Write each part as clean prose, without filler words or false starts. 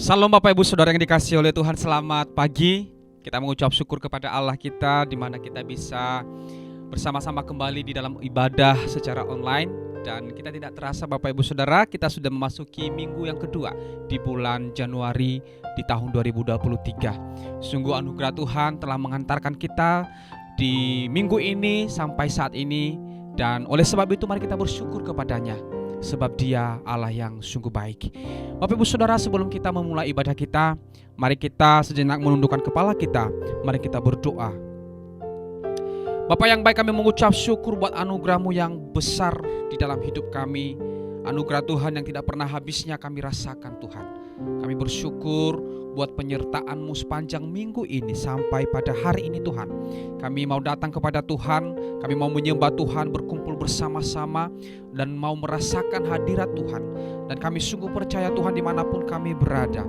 Salam Bapak Ibu Saudara yang dikasihi oleh Tuhan, selamat pagi. Kita mengucap syukur kepada Allah kita di mana kita bisa bersama-sama kembali di dalam ibadah secara online. Dan kita tidak terasa Bapak Ibu Saudara, kita sudah memasuki minggu yang kedua di bulan Januari di tahun 2023. Sungguh anugerah Tuhan telah mengantarkan kita di minggu ini sampai saat ini. Dan oleh sebab itu mari kita bersyukur kepadanya, sebab Dia Allah yang sungguh baik. Bapak Ibu Saudara, sebelum kita memulai ibadah kita, mari kita sejenak menundukkan kepala kita. Mari kita berdoa. Bapa yang baik, kami mengucap syukur buat anugerah-Mu yang besar di dalam hidup kami. Anugerah Tuhan yang tidak pernah habisnya kami rasakan Tuhan. Kami bersyukur buat penyertaan-Mu sepanjang minggu ini sampai pada hari ini Tuhan. Kami mau datang kepada Tuhan, kami mau menyembah Tuhan, berkumpul bersama-sama dan mau merasakan hadirat Tuhan. Dan kami sungguh percaya Tuhan dimanapun kami berada,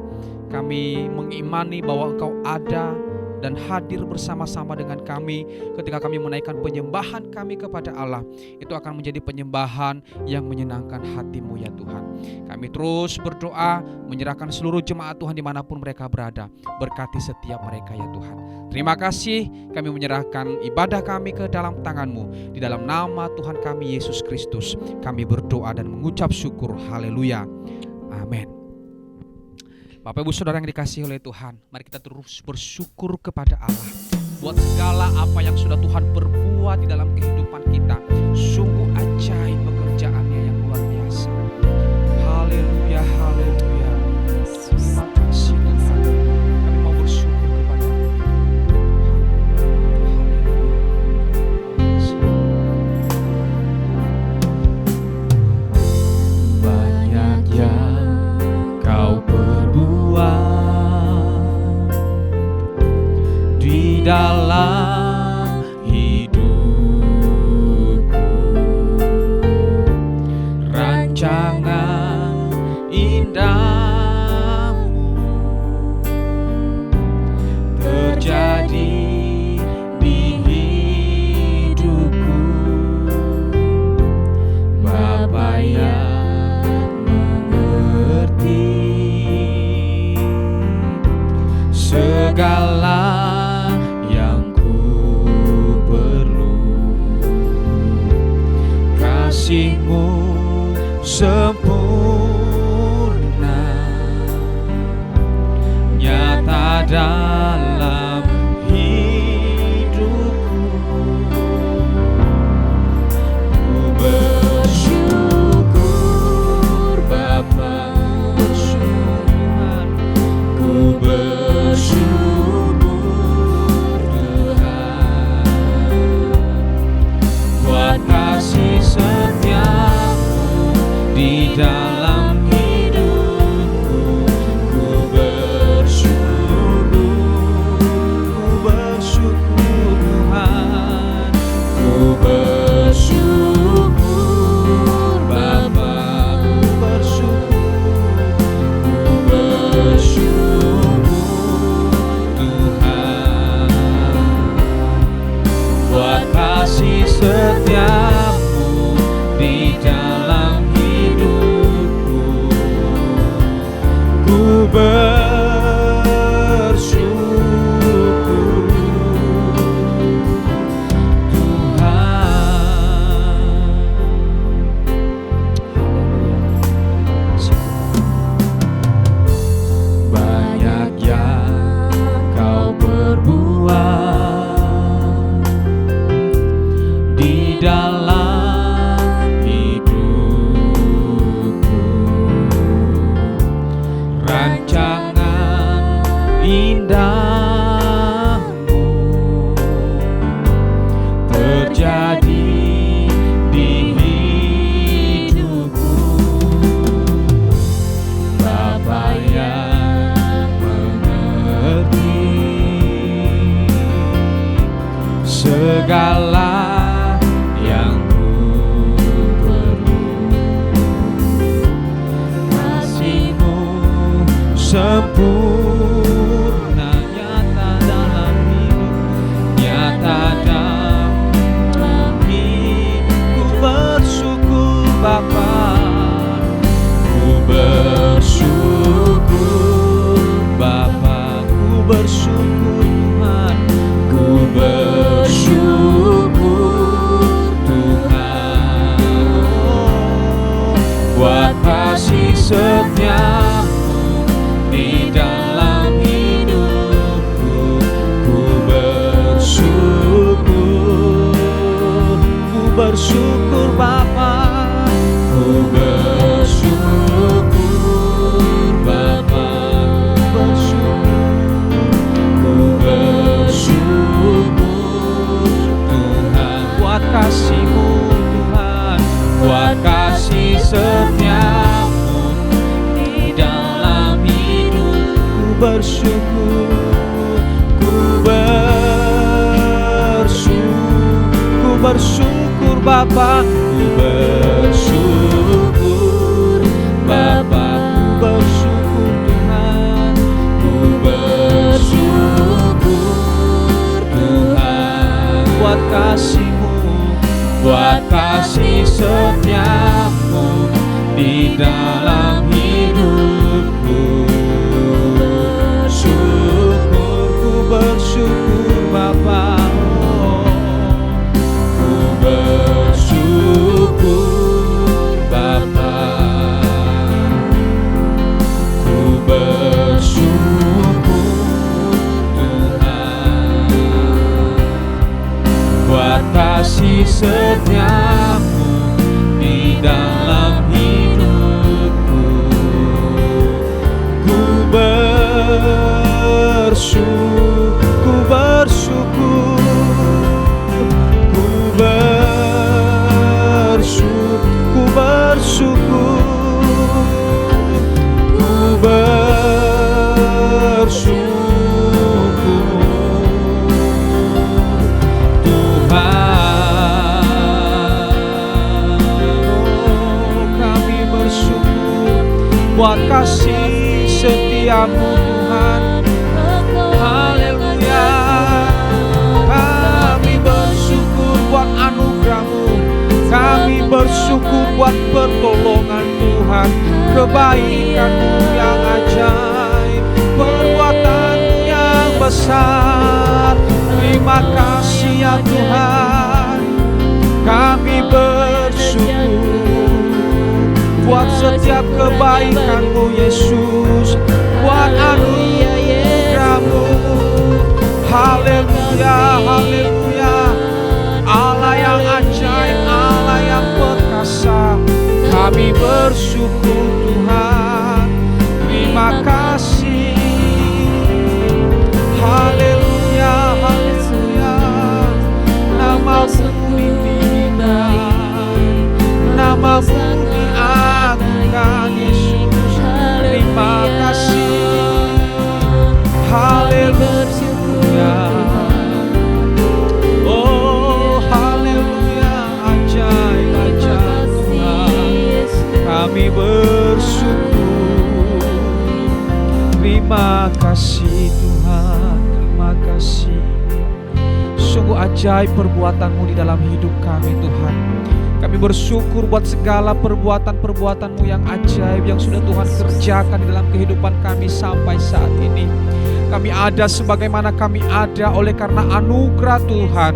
kami mengimani bahwa Engkau ada dan hadir bersama-sama dengan kami. Ketika kami menaikkan penyembahan kami kepada Allah, itu akan menjadi penyembahan yang menyenangkan hati-Mu ya Tuhan. Kami terus berdoa, menyerahkan seluruh jemaat Tuhan dimanapun mereka berada. Berkati setiap mereka ya Tuhan. Terima kasih, kami menyerahkan ibadah kami ke dalam tangan-Mu. Di dalam nama Tuhan kami Yesus Kristus, kami berdoa dan mengucap syukur. Haleluya. Amin. Bapak Ibu Saudara yang dikasihi oleh Tuhan, mari kita terus bersyukur kepada Allah buat segala apa yang sudah Tuhan perbuat di dalam kehidupan kita. Sungguh ajaib pekerjaannya yang luar biasa. Haleluya, haleluya. Terima kasih Tuhan. Kami mau bersyukur kepada Tuhan. Banyak yang Kau di dalam hidupku, rancangan indahmu terjadi di hidupku. Bapa yang mengerti segala yang ku perlu, kasih-Mu sempurna nyata dalam hidupku. Ku bersyukur Bapa, ku bersyukur Tuhan buat kasih setiamu di dalam hidupku. Ku bersyukur Tuhan. Ku bersyukur Bapa, ku bersyukur buat kasih setiamu di dalam hidupku. Ku bersyukur Tuhan. Banyak yang Kau perbuat di dalam hidupku, rancangan indahmu terjadi di hidupku. Bapa yang mengerti segala yang ku perlu, kasih-Mu sempurna nyata dalam hidup, nyata dalam hidup. Ku bersyukur Bapa, ku bersyukur bersyukur Bapa, ku bersyukur Bapa, ku bersyukur Tuhan buat kasih-Mu Tuhan, buat kasih setiamu di dalam hidup. Ku bersyukur, ku bersyukur Bapa, ku bersyukur Bapa, ku bersyukur Tuhan, ku bersyukur Tuhan buat kasih-Mu, buat kasih setiamu di dalam hidupku. Syukur, ku bersyukur Bapa, ku bersyukur Bapa, ku bersyukur Tuhan buat kasih setiamu di dalam hidupku. Ku bersyukur, ku bersyukur, ku bersyukur, ku bersyukur, ku bersyukur Tuhan. Oh, kami bersyukur buat kasih setiamu Tuhan. Haleluya. Kami bersyukur buat anugerah-Mu, kami bersyukur buat pertolongan Tuhan, kebaikan-Mu yang ajaib, perbuatan-Mu yang besar. Terima kasih ya Tuhan. Kami bersyukur buat setiap kebaikan-Mu Yesus, buat anugerah-Mu. Haleluya, haleluya. Allah yang ajaib, Allah yang perkasa. Kami bersyukur Tuhan. Terima kasih. Haleluya, haleluya. Nama-Mu ditinggikan, nama-Mu diagungkan Yesus. Terima kasih. Haleluya. Oh haleluya, ajaib, ajaib Tuhan. Kami bersyukur. Terima kasih Tuhan, terima kasih. Sungguh ajaib perbuatan-Mu di dalam hidup kami Tuhan. Kami bersyukur buat segala perbuatan-perbuatan-Mu yang ajaib yang sudah Tuhan kerjakan di dalam kehidupan kami sampai saat ini. Kami ada sebagaimana kami ada oleh karena anugerah Tuhan.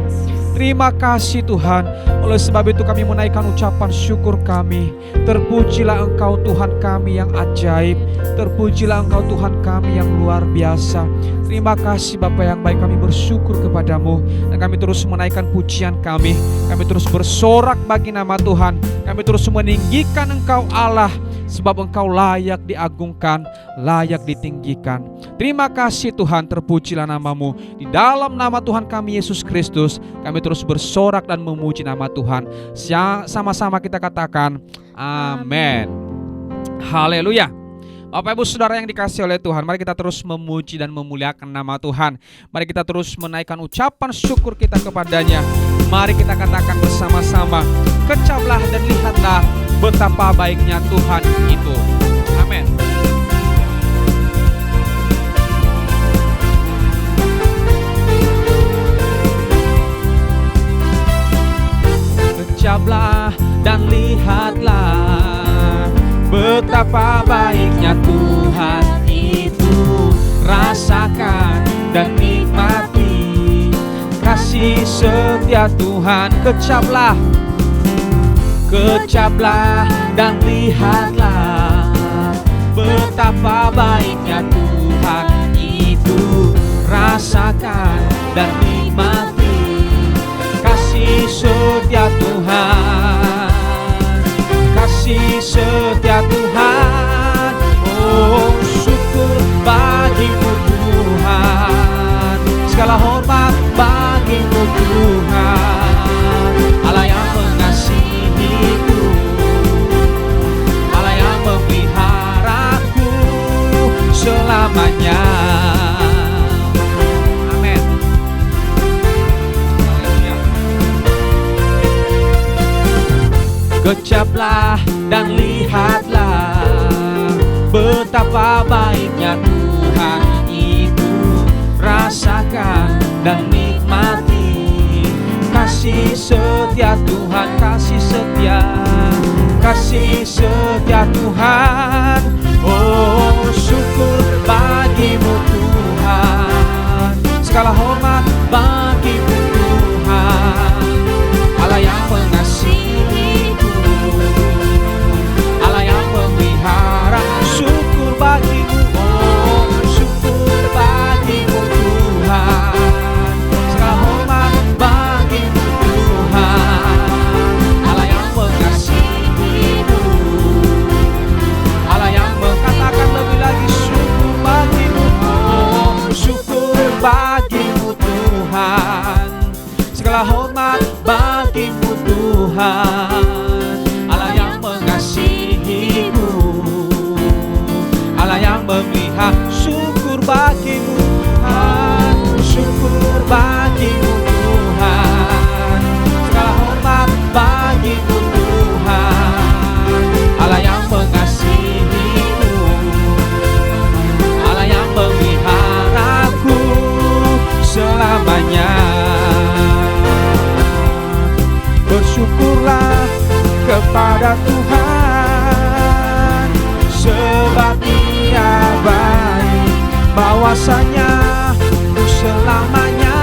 Terima kasih Tuhan. Oleh sebab itu kami menaikkan ucapan syukur kami. Terpujilah Engkau Tuhan kami yang ajaib. Terpujilah Engkau Tuhan kami yang luar biasa. Terima kasih Bapa yang baik, kami bersyukur kepadamu. Dan kami terus menaikkan pujian kami. Kami terus bersorak bagi nama Tuhan. Kami terus meninggikan Engkau Allah. Sebab Engkau layak diagungkan, layak ditinggikan. Terima kasih Tuhan, terpujilah nama-Mu. Di dalam nama Tuhan kami Yesus Kristus, kami terus bersorak dan memuji nama Tuhan. Sama-sama kita katakan amin. Haleluya. Bapak Ibu Saudara yang dikasihi oleh Tuhan, mari kita terus memuji dan memuliakan nama Tuhan. Mari kita terus menaikkan ucapan syukur kita kepadanya. Mari kita katakan bersama-sama, kecaplah dan lihatlah betapa baiknya Tuhan itu. Amin. Kecaplah dan lihatlah betapa baiknya Tuhan itu. Rasakan dan nikmati kasih setia Tuhan. Kecaplah, kecaplah dan lihatlah betapa baiknya Tuhan itu. Rasakan dan nikmati kasih setia Tuhan. selamanya. Amin. Kecaplah dan lihatlah betapa baiknya Tuhan itu. Rasakan dan nikmati kasih setia Tuhan, kasih setia Tuhan. Oh, syukur bagimu Tuhan, segala hormat bagimu Tuhan. Allah yang mengasihiku, Allah yang memelihara. Syukur bagimu, oh syukur bagimu Tuhan, segala hormat bagimu Tuhan. Allah yang mengasihimu, Allah yang mengatakan lebih lagi. Syukur bagimu, oh syukur bagimu Tuhan, segala hormat bagimu Tuhan. Allah yang mengasihimu, Allah yang memelihara. Syukur bagimu Tuhan, syukur bagimu Tuhan, segala hormat bagimu Tuhan. Allah yang mengasihimu, Allah yang memeliharaku selamanya. Bersyukurlah kepada Tuhan, sebab Dia baik, bahwasanya untuk selamanya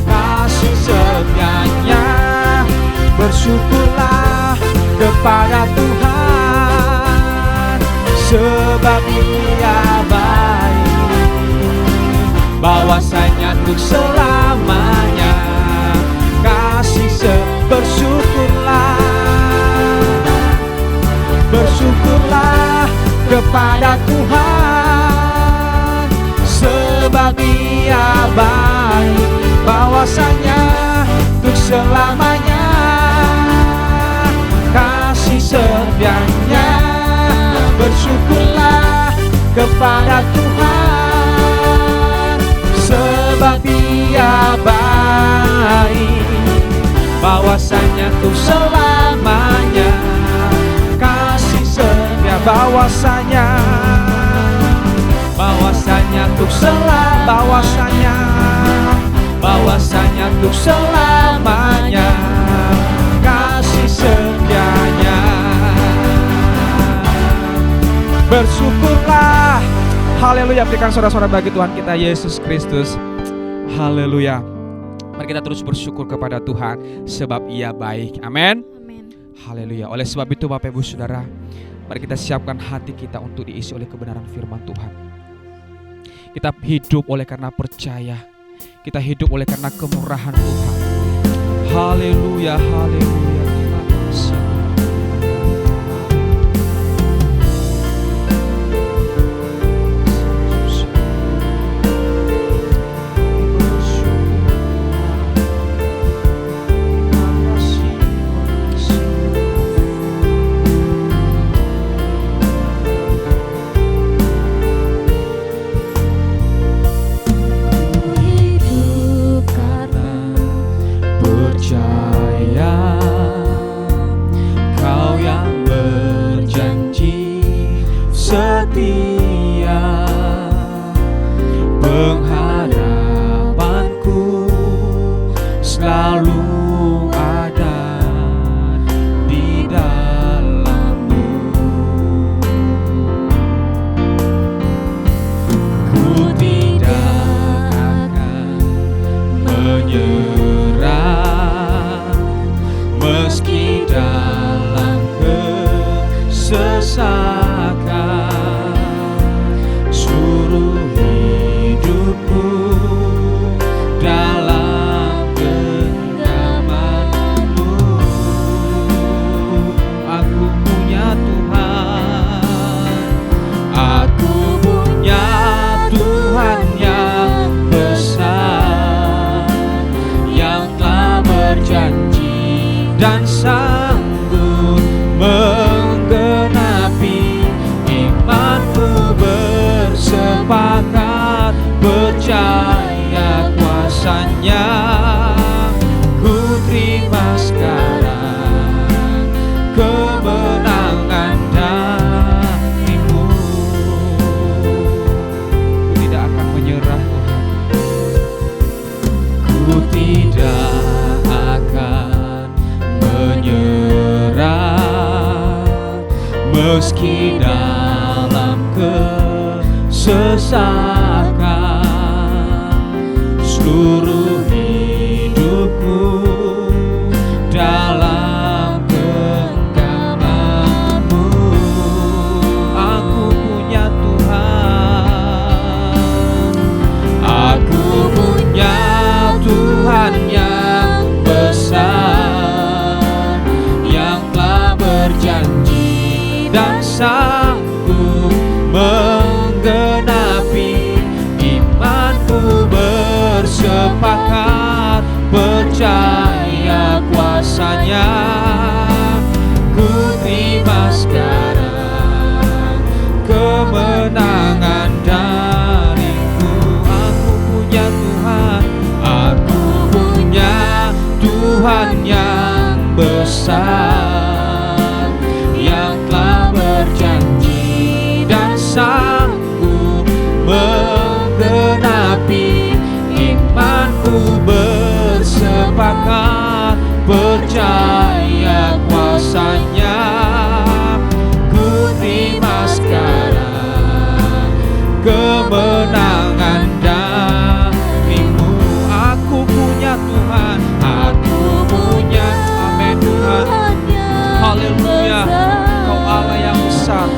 kasih setianya. Bersyukurlah kepada Tuhan, sebab Dia baik, bahwasanya untuk selamanya kasih bersyukurlah, bersyukurlah kepada Tuhan, sebab Dia baik, bahwasanya untuk selamanya kasih setianya. Bersyukurlah kepada Tuhan, sebab Dia baik, bahwasanya untuk selamanya kasih setia. Bahwasanya untuk bahwasanya untuk selamanya kasih setianya. Bersyukurlah. Haleluya. Berikan sorak-sorak bagi Tuhan kita Yesus Kristus. Haleluya. Mari kita terus bersyukur kepada Tuhan, sebab Ia baik. Amin. Haleluya. Oleh sebab itu Bapak Ibu Saudara, mari kita siapkan hati kita untuk diisi oleh kebenaran firman Tuhan. Kita hidup oleh karena percaya, kita hidup oleh karena kemurahan Tuhan. Haleluya, haleluya. Terima kasih. Suruh hidupku bersepakat percaya kuasa-Nya. Ku terima sekarang kemenangan dari-Mu. Ku tidak akan menyerah, Tuhan. Ku tidak akan menyerah meski dalam kesesakan. Seluruh hidupku dalam genggaman-Mu. Aku punya Tuhan, aku punya Tuhan yang besar, yang telah berjanji dan sanggup menggenapi. Imanku bersepakat percaya kuasa-Nya. Ku terima sekarang kemenangan dari-Mu. Aku punya Tuhan, aku punya Tuhan yang besar, yang telah berjanji dan sanggup menggenapi. Imanku bersepakat percaya kuasa-Nya. Ku terima sekarang kemenangan dari-Mu. Aku punya Tuhan, aku punya, amin Tuhan. Haleluya, Kau Allah yang besar,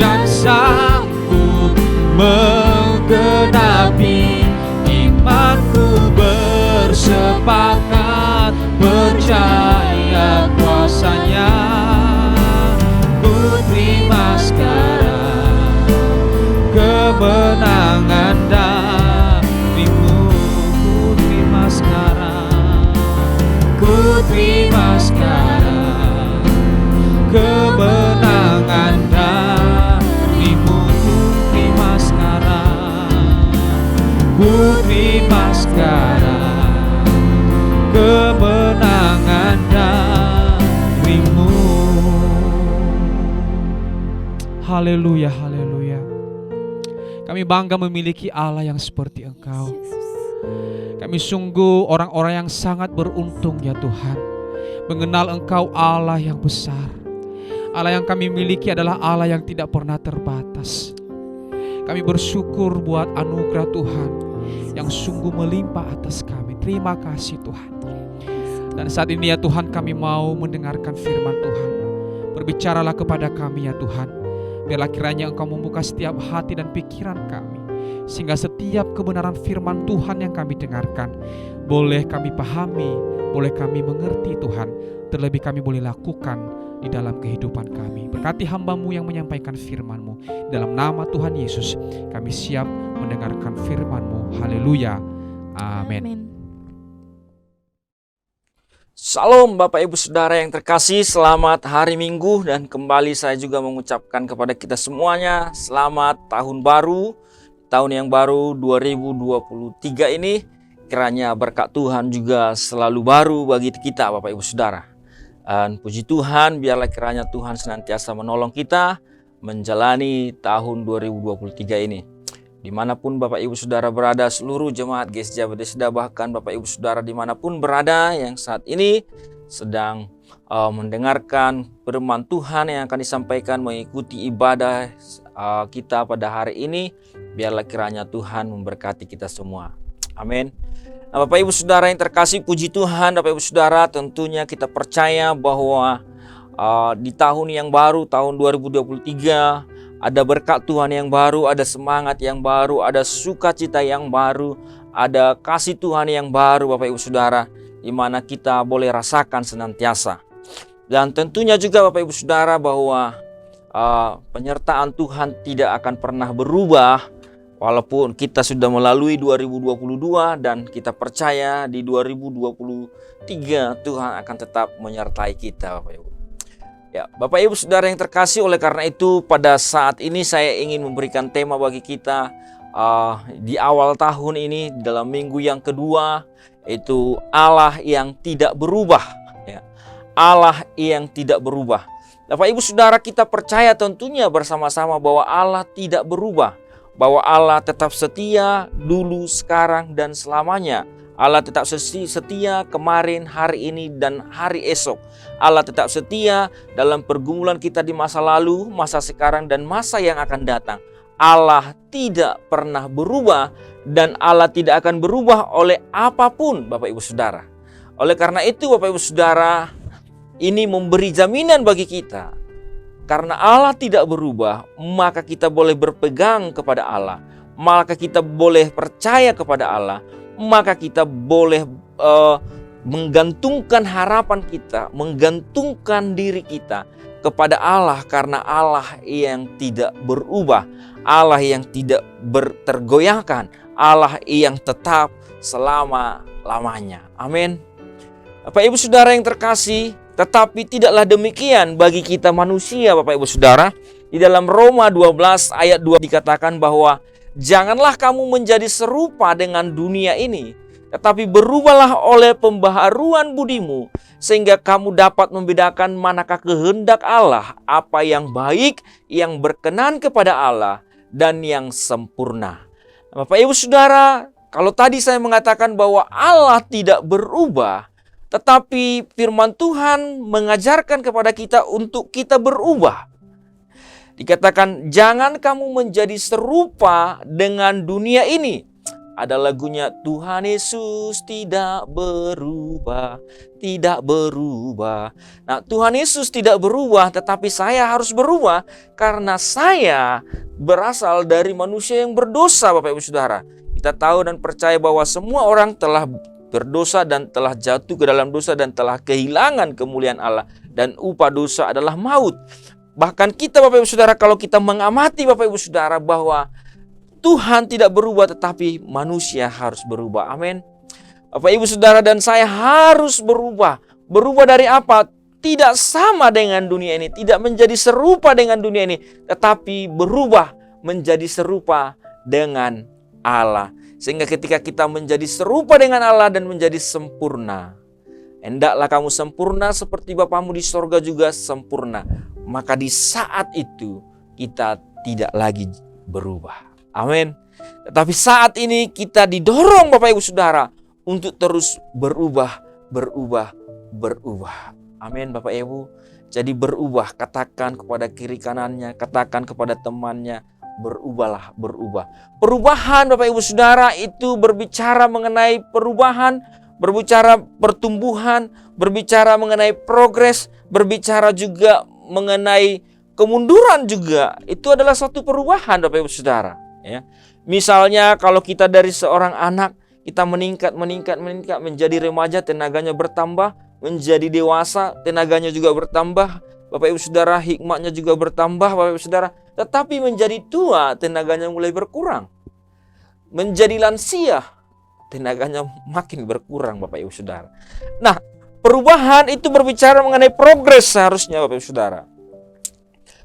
dan sanggup menggenapi. Imanku bersepakat percaya kuasa-Nya. Ku terima sekarang kemenangan dari-Mu. Ku terima sekarang, ku terima sekarang kemenangan dari-Mu. Ku terima sekarang, ku terima sekarang kemenangan dari-Mu. Haleluya, haleluya. Kami bangga memiliki Allah yang seperti Engkau. Kami sungguh orang-orang yang sangat beruntung ya Tuhan, mengenal Engkau Allah yang besar. Allah yang kami miliki adalah Allah yang tidak pernah terbatas. Kami bersyukur buat anugerah Tuhan yang sungguh melimpah atas kami. Terima kasih Tuhan. Dan saat ini ya Tuhan, kami mau mendengarkan firman Tuhan. Berbicaralah kepada kami ya Tuhan. Biarlah kiranya Engkau membuka setiap hati dan pikiran kami, sehingga setiap kebenaran firman Tuhan yang kami dengarkan boleh kami pahami, boleh kami mengerti Tuhan. Terlebih kami boleh lakukan di dalam kehidupan kami. Berkati hamba-Mu yang menyampaikan firman-Mu. Dalam nama Tuhan Yesus kami siap mendengarkan firman-Mu. Haleluya, amin. Salam Bapak Ibu Saudara yang terkasih, selamat hari Minggu. Dan kembali saya juga mengucapkan kepada kita semuanya selamat tahun baru. Tahun yang baru 2023 ini kiranya berkat Tuhan juga selalu baru bagi kita Bapak Ibu Saudara. Dan puji Tuhan, biarlah kiranya Tuhan senantiasa menolong kita menjalani tahun 2023 ini. Dimanapun Bapak Ibu Saudara berada, seluruh jemaat GSJ Bethesda, bahkan Bapak Ibu Saudara dimanapun berada yang saat ini sedang mendengarkan firman Tuhan yang akan disampaikan, mengikuti ibadah kita pada hari ini, biarlah kiranya Tuhan memberkati kita semua. Amin. Nah, Bapak Ibu Saudara yang terkasih, puji Tuhan Bapak Ibu Saudara, tentunya kita percaya bahwa di tahun yang baru, tahun 2023, ada berkat Tuhan yang baru, ada semangat yang baru, ada sukacita yang baru, ada kasih Tuhan yang baru Bapak Ibu Saudara, di mana kita boleh rasakan senantiasa. Dan tentunya juga Bapak Ibu Saudara bahwa penyertaan Tuhan tidak akan pernah berubah walaupun kita sudah melalui 2022, dan kita percaya di 2023 Tuhan akan tetap menyertai kita Bapak Ibu. Ya, Bapak Ibu Saudara yang terkasih, oleh karena itu pada saat ini saya ingin memberikan tema bagi kita di awal tahun ini, dalam minggu yang kedua, yaitu Allah yang tidak berubah. Ya, Allah yang tidak berubah. Bapak Ibu Saudara, kita percaya tentunya bersama-sama bahwa Allah tidak berubah, bahwa Allah tetap setia dulu, sekarang, dan selamanya. Allah tetap setia kemarin, hari ini, dan hari esok. Allah tetap setia dalam pergumulan kita di masa lalu, masa sekarang, dan masa yang akan datang. Allah tidak pernah berubah dan Allah tidak akan berubah oleh apapun, Bapak Ibu Saudara. Oleh karena itu, Bapak Ibu Saudara, ini memberi jaminan bagi kita. Karena Allah tidak berubah, maka kita boleh berpegang kepada Allah, maka kita boleh percaya kepada Allah, maka kita boleh menggantungkan harapan kita, menggantungkan diri kita kepada Allah, karena Allah yang tidak berubah, Allah yang tidak tergoyahkan, Allah yang tetap selama-lamanya. Amin. Bapak Ibu Saudara yang terkasih, tetapi tidaklah demikian bagi kita manusia, Bapak Ibu Saudara. Di dalam Roma 12 ayat 2 dikatakan bahwa janganlah kamu menjadi serupa dengan dunia ini, tetapi berubahlah oleh pembaharuan budimu, sehingga kamu dapat membedakan manakah kehendak Allah, apa yang baik, yang berkenan kepada Allah, dan yang sempurna. Bapak Ibu Saudara, kalau tadi saya mengatakan bahwa Allah tidak berubah, tetapi firman Tuhan mengajarkan kepada kita untuk kita berubah. Dikatakan, jangan kamu menjadi serupa dengan dunia ini. Ada lagunya, Tuhan Yesus tidak berubah, tidak berubah. Nah, Tuhan Yesus tidak berubah, tetapi saya harus berubah karena saya berasal dari manusia yang berdosa, Bapak Ibu Saudara. Kita tahu dan percaya bahwa semua orang telah berdosa dan telah jatuh ke dalam dosa dan telah kehilangan kemuliaan Allah, dan upah dosa adalah maut. Bahkan kita, Bapak Ibu Saudara, kalau kita mengamati, Bapak Ibu Saudara, bahwa Tuhan tidak berubah, tetapi manusia harus berubah. Amin. Bapak Ibu Saudara dan saya harus berubah. Berubah dari apa? Tidak sama dengan dunia ini, tidak menjadi serupa dengan dunia ini, tetapi berubah menjadi serupa dengan Allah. Sehingga ketika kita menjadi serupa dengan Allah dan menjadi sempurna, hendaklah kamu sempurna seperti Bapamu di sorga juga sempurna. Maka di saat itu kita tidak lagi berubah. Amin. Tetapi saat ini kita didorong, Bapak Ibu Saudara, untuk terus berubah. Amin, Bapak Ibu. Jadi berubah, katakan kepada kiri kanannya, katakan kepada temannya, berubahlah, berubah. Perubahan, Bapak Ibu Saudara, itu berbicara mengenai perubahan, berbicara pertumbuhan, berbicara mengenai progres, berbicara juga mengenai kemunduran juga. Itu adalah suatu perubahan, Bapak Ibu Saudara. Ya. Misalnya kalau kita dari seorang anak, kita meningkat menjadi remaja, tenaganya bertambah, menjadi dewasa, tenaganya juga bertambah. Bapak Ibu Saudara, hikmatnya juga bertambah, Bapak Ibu Saudara. Tetapi menjadi tua, tenaganya mulai berkurang. Menjadi lansia, tenaganya makin berkurang, Bapak Ibu Saudara. Nah, perubahan itu berbicara mengenai progres seharusnya, Bapak Ibu Saudara.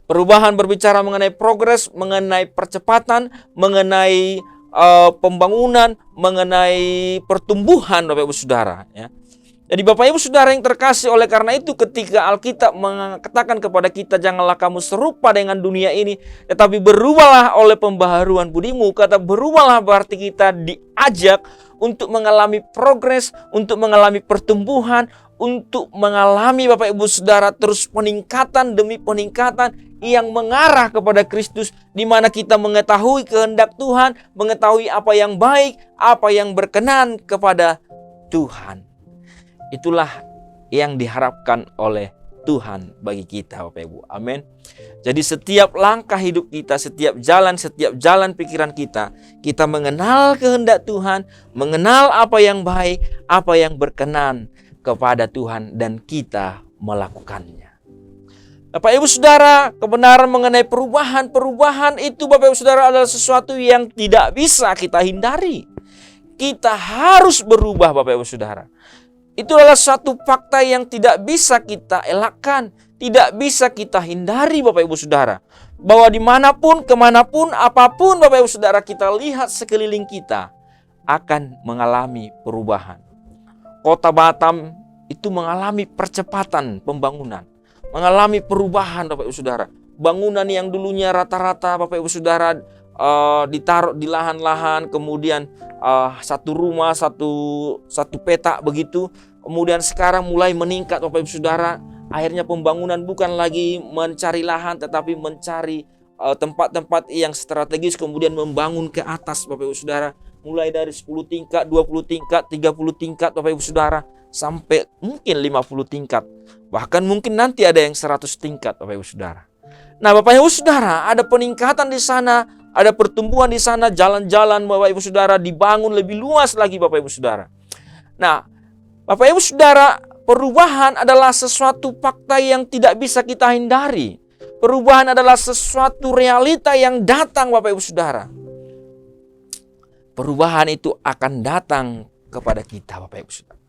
Perubahan berbicara mengenai progres, mengenai percepatan, mengenai pembangunan, mengenai pertumbuhan, Bapak Ibu Saudara. Ya. Jadi Bapak Ibu Saudara yang terkasih, oleh karena itu ketika Alkitab mengatakan kepada kita, janganlah kamu serupa dengan dunia ini, tetapi berubahlah oleh pembaharuan budimu. Kata berubahlah berarti kita diajak untuk mengalami progres, untuk mengalami pertumbuhan, untuk mengalami, Bapak Ibu Saudara, terus peningkatan demi peningkatan yang mengarah kepada Kristus, di mana kita mengetahui kehendak Tuhan, mengetahui apa yang baik, apa yang berkenan kepada Tuhan. Itulah yang diharapkan oleh Tuhan bagi kita, Bapak Ibu. Amin. Jadi setiap langkah hidup kita, setiap jalan pikiran kita, kita mengenal kehendak Tuhan, mengenal apa yang baik, apa yang berkenan kepada Tuhan, dan kita melakukannya. Bapak Ibu Saudara, kebenaran mengenai perubahan itu, Bapak Ibu Saudara, adalah sesuatu yang tidak bisa kita hindari. Kita harus berubah, Bapak Ibu Saudara. Itu adalah suatu fakta yang tidak bisa kita elakkan, tidak bisa kita hindari Bapak Ibu Saudara. Bahwa dimanapun, kemanapun, apapun Bapak Ibu Saudara kita lihat sekeliling kita akan mengalami perubahan. Kota Batam itu mengalami percepatan pembangunan, mengalami perubahan Bapak Ibu Saudara. Bangunan yang dulunya rata-rata Bapak Ibu Saudara ditaruh di lahan-lahan, kemudian satu rumah, satu petak begitu. Kemudian sekarang mulai meningkat Bapak Ibu Saudara. Akhirnya pembangunan bukan lagi mencari lahan, tetapi mencari tempat-tempat yang strategis, kemudian membangun ke atas Bapak Ibu Saudara. Mulai dari 10 tingkat, 20 tingkat, 30 tingkat Bapak Ibu Saudara, sampai mungkin 50 tingkat. Bahkan mungkin nanti ada yang 100 tingkat Bapak Ibu Saudara. Nah Bapak Ibu Saudara, ada peningkatan di sana, ada pertumbuhan di sana, jalan-jalan Bapak Ibu Saudara dibangun lebih luas lagi Bapak Ibu Saudara. Nah, Bapak Ibu Saudara, perubahan adalah sesuatu fakta yang tidak bisa kita hindari. Perubahan adalah sesuatu realita yang datang Bapak Ibu Saudara. Perubahan itu akan datang kepada kita Bapak Ibu Saudara.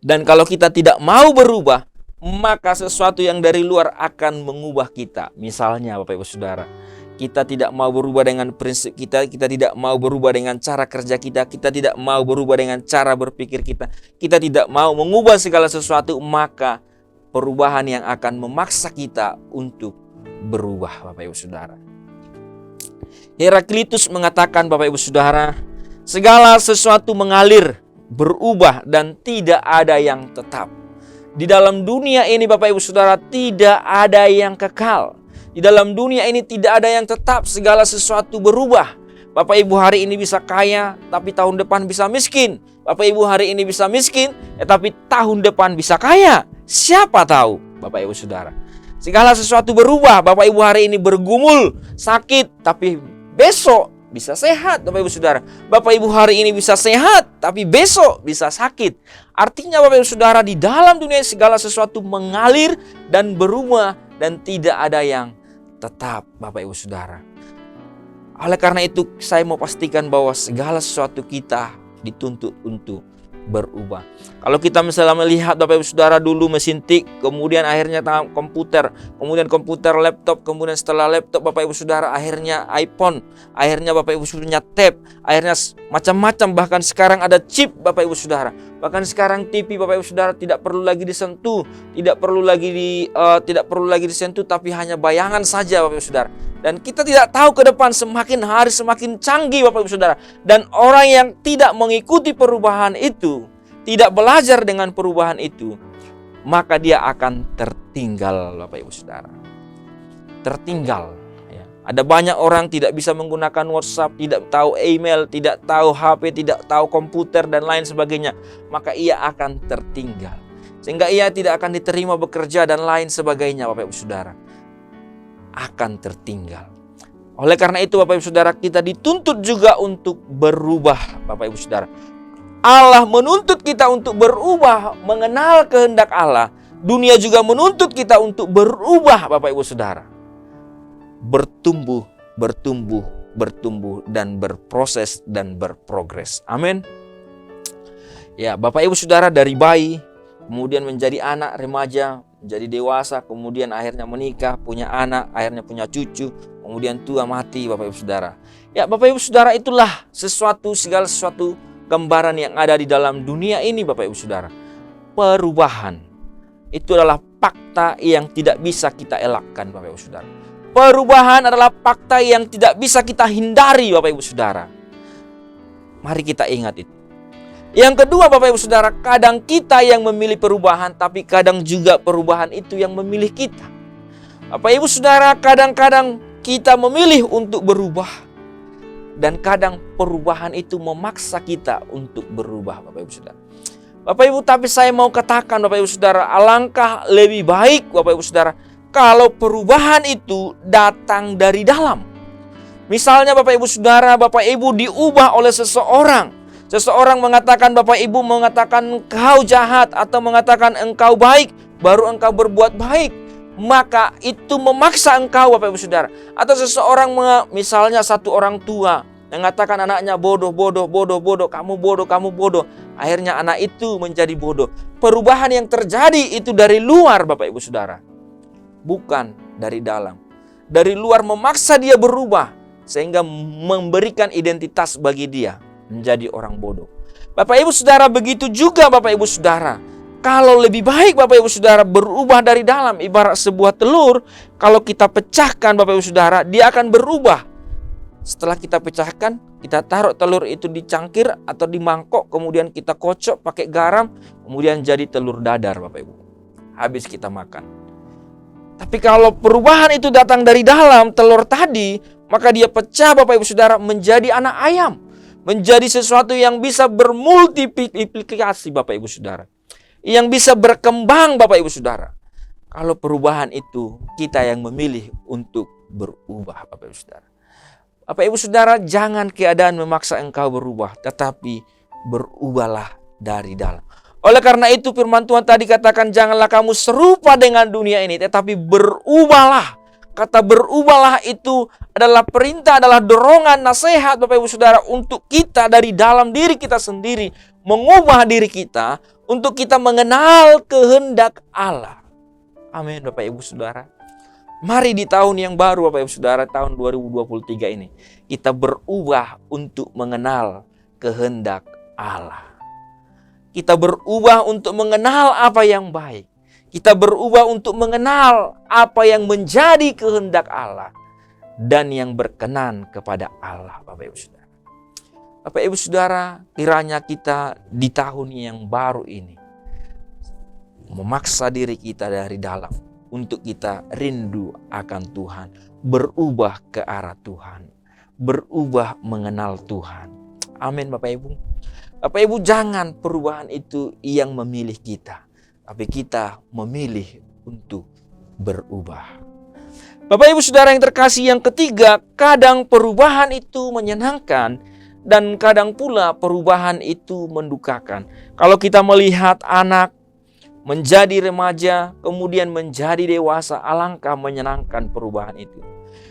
Dan kalau kita tidak mau berubah, maka sesuatu yang dari luar akan mengubah kita. Misalnya Bapak Ibu Saudara, kita tidak mau berubah dengan prinsip kita tidak mau berubah dengan cara kerja kita tidak mau berubah dengan cara berpikir kita tidak mau mengubah segala sesuatu, maka perubahan yang akan memaksa kita untuk berubah Bapak Ibu Saudara. Heraklitus mengatakan Bapak Ibu Saudara, segala sesuatu mengalir, berubah dan tidak ada yang tetap. Di dalam dunia ini Bapak Ibu Saudara tidak ada yang kekal. Di dalam dunia ini tidak ada yang tetap, segala sesuatu berubah. Bapak Ibu hari ini bisa kaya, tapi tahun depan bisa miskin. Bapak Ibu hari ini bisa miskin, tapi tahun depan bisa kaya. Siapa tahu Bapak Ibu Saudara. Segala sesuatu berubah. Bapak Ibu hari ini bergumul, sakit, tapi besok bisa sehat Bapak Ibu Saudara. Bapak Ibu hari ini bisa sehat, tapi besok bisa sakit. Artinya Bapak Ibu Saudara, di dalam dunia segala sesuatu mengalir dan berubah dan tidak ada yang tetap Bapak Ibu Saudara. Oleh karena itu saya mau pastikan bahwa segala sesuatu kita dituntut untuk berubah. Kalau kita misalnya melihat Bapak Ibu Saudara dulu mesin tik, kemudian akhirnya komputer, kemudian komputer, laptop, kemudian setelah laptop Bapak Ibu Saudara akhirnya iPhone, akhirnya Bapak Ibu Saudara tab, akhirnya macam-macam, bahkan sekarang ada chip Bapak Ibu Saudara. Bahkan sekarang TV Bapak Ibu Saudara tidak perlu lagi disentuh, tidak perlu lagi disentuh, tapi hanya bayangan saja Bapak Ibu Saudara. Dan kita tidak tahu ke depan semakin hari semakin canggih Bapak Ibu Saudara. Dan orang yang tidak mengikuti perubahan itu, tidak belajar dengan perubahan itu, maka dia akan tertinggal Bapak Ibu Saudara. Tertinggal. Ya. Ada banyak orang tidak bisa menggunakan WhatsApp, tidak tahu email, tidak tahu HP, tidak tahu komputer dan lain sebagainya. Maka ia akan tertinggal. Sehingga ia tidak akan diterima bekerja dan lain sebagainya Bapak Ibu Saudara. Akan tertinggal. Oleh karena itu Bapak Ibu Saudara, kita dituntut juga untuk berubah Bapak Ibu Saudara. Allah menuntut kita untuk berubah, mengenal kehendak Allah. Dunia juga menuntut kita untuk berubah Bapak Ibu Saudara. Bertumbuh, bertumbuh, bertumbuh dan berproses dan berprogres. Amin. Ya, Bapak Ibu Saudara, dari bayi kemudian menjadi anak remaja, menjadi dewasa, kemudian akhirnya menikah, punya anak, akhirnya punya cucu, kemudian tua mati Bapak Ibu Saudara. Ya Bapak Ibu Saudara, itulah segala sesuatu gambaran yang ada di dalam dunia ini Bapak Ibu Saudara. Perubahan itu adalah fakta yang tidak bisa kita elakkan Bapak Ibu Saudara. Perubahan adalah fakta yang tidak bisa kita hindari Bapak Ibu Saudara. Mari kita ingat itu. Yang kedua Bapak Ibu Saudara, kadang kita yang memilih perubahan, tapi kadang juga perubahan itu yang memilih kita. Bapak Ibu Saudara, kadang-kadang kita memilih untuk berubah, dan kadang perubahan itu memaksa kita untuk berubah Bapak Ibu Saudara. Bapak Ibu, tapi saya mau katakan Bapak Ibu Saudara, alangkah lebih baik Bapak Ibu Saudara kalau perubahan itu datang dari dalam. Misalnya Bapak Ibu Saudara, Bapak Ibu diubah oleh seseorang. Seseorang mengatakan, Bapak Ibu mengatakan engkau jahat atau mengatakan engkau baik, baru engkau berbuat baik. Maka itu memaksa engkau Bapak Ibu Saudara. Atau seseorang, misalnya satu orang tua mengatakan anaknya bodoh, bodoh, bodoh, bodoh, kamu bodoh, kamu bodoh. Akhirnya anak itu menjadi bodoh. Perubahan yang terjadi itu dari luar, Bapak Ibu Saudara, bukan dari dalam. Dari luar memaksa dia berubah, sehingga memberikan identitas bagi dia menjadi orang bodoh. Bapak Ibu Saudara, begitu juga Bapak Ibu Saudara. Kalau lebih baik Bapak Ibu Saudara berubah dari dalam, ibarat sebuah telur, kalau kita pecahkan Bapak Ibu Saudara, dia akan berubah. Setelah kita pecahkan, kita taruh telur itu di cangkir atau di mangkok, kemudian kita kocok pakai garam, kemudian jadi telur dadar Bapak Ibu. Habis kita makan. Tapi kalau perubahan itu datang dari dalam telur tadi, maka dia pecah Bapak Ibu Saudara menjadi anak ayam. Menjadi sesuatu yang bisa bermultiplikasi Bapak Ibu Saudara. Yang bisa berkembang Bapak Ibu Saudara. Kalau perubahan itu kita yang memilih untuk berubah Bapak Ibu Saudara. Bapak Ibu Saudara, jangan keadaan memaksa engkau berubah, tetapi berubahlah dari dalam. Oleh karena itu firman Tuhan tadi katakan, janganlah kamu serupa dengan dunia ini, tetapi berubahlah. Kata berubahlah itu adalah perintah, adalah dorongan, nasihat Bapak Ibu Saudara untuk kita dari dalam diri kita sendiri. Mengubah diri kita untuk kita mengenal kehendak Allah. Amin Bapak Ibu Saudara. Mari di tahun yang baru Bapak Ibu Saudara, tahun 2023 ini, kita berubah untuk mengenal kehendak Allah. Kita berubah untuk mengenal apa yang baik. Kita berubah untuk mengenal apa yang menjadi kehendak Allah dan yang berkenan kepada Allah Bapak Ibu Saudara. Bapak Ibu Saudara, kiranya kita di tahun yang baru ini memaksa diri kita dari dalam untuk kita rindu akan Tuhan, berubah ke arah Tuhan, berubah mengenal Tuhan. Amin Bapak Ibu. Bapak Ibu, jangan perubahan itu yang memilih kita, tapi kita memilih untuk berubah. Bapak Ibu Saudara yang terkasih, yang ketiga, kadang perubahan itu menyenangkan dan kadang pula perubahan itu mendukakan. Kalau kita melihat anak menjadi remaja, kemudian menjadi dewasa, alangkah menyenangkan perubahan itu.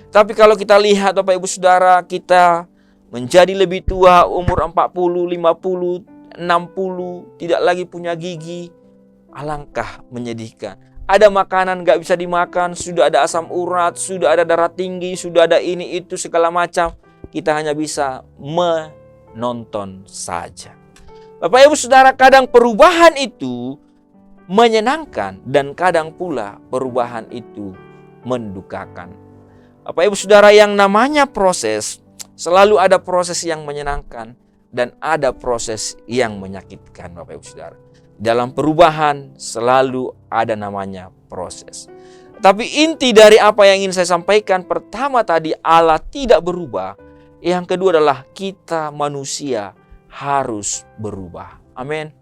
Tapi kalau kita lihat Bapak Ibu Saudara, kita menjadi lebih tua, umur 40, 50, 60, tidak lagi punya gigi, alangkah menyedihkan. Ada makanan gak bisa dimakan, sudah ada asam urat, sudah ada darah tinggi, sudah ada ini itu segala macam. Kita hanya bisa menonton saja. Bapak Ibu Saudara, kadang perubahan itu menyenangkan dan kadang pula perubahan itu mendukakan. Bapak Ibu Saudara, yang namanya proses, selalu ada proses yang menyenangkan dan ada proses yang menyakitkan Bapak Ibu Saudara. Dalam perubahan selalu ada namanya proses. Tapi inti dari apa yang ingin saya sampaikan, pertama tadi Allah tidak berubah. Yang kedua adalah kita manusia harus berubah. Amin.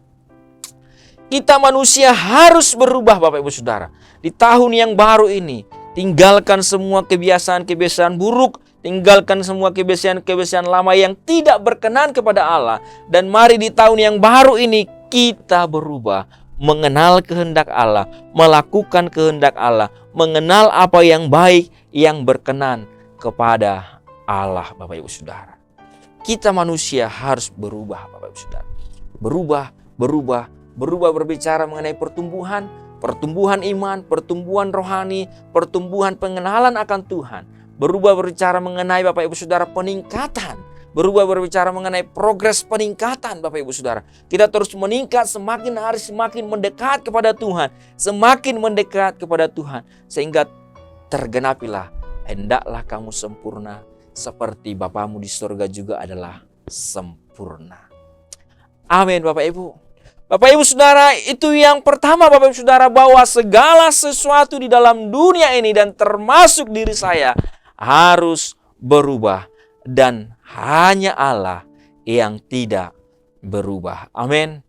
Kita manusia harus berubah Bapak Ibu Saudara. Di tahun yang baru ini, tinggalkan semua kebiasaan-kebiasaan buruk, tinggalkan semua kebiasaan-kebiasaan lama yang tidak berkenan kepada Allah. Dan mari di tahun yang baru ini kita berubah, mengenal kehendak Allah, melakukan kehendak Allah, mengenal apa yang baik, yang berkenan kepada Allah Bapak Ibu Saudara. Kita manusia harus berubah Bapak Ibu Saudara. Berubah berbicara mengenai pertumbuhan iman, pertumbuhan rohani, pertumbuhan pengenalan akan Tuhan. Berubah berbicara mengenai Bapak Ibu Saudara peningkatan. Berubah berbicara mengenai progres peningkatan Bapak Ibu Saudara. Kita terus meningkat, semakin hari semakin mendekat kepada Tuhan. Semakin mendekat kepada Tuhan. Sehingga tergenapilah, hendaklah kamu sempurna seperti Bapamu di surga juga adalah sempurna. Amin Bapak Ibu. Bapak Ibu Saudara, itu yang pertama Bapak Ibu Saudara, bahwa segala sesuatu di dalam dunia ini dan termasuk diri saya harus berubah. Dan hanya Allah yang tidak berubah. Amin.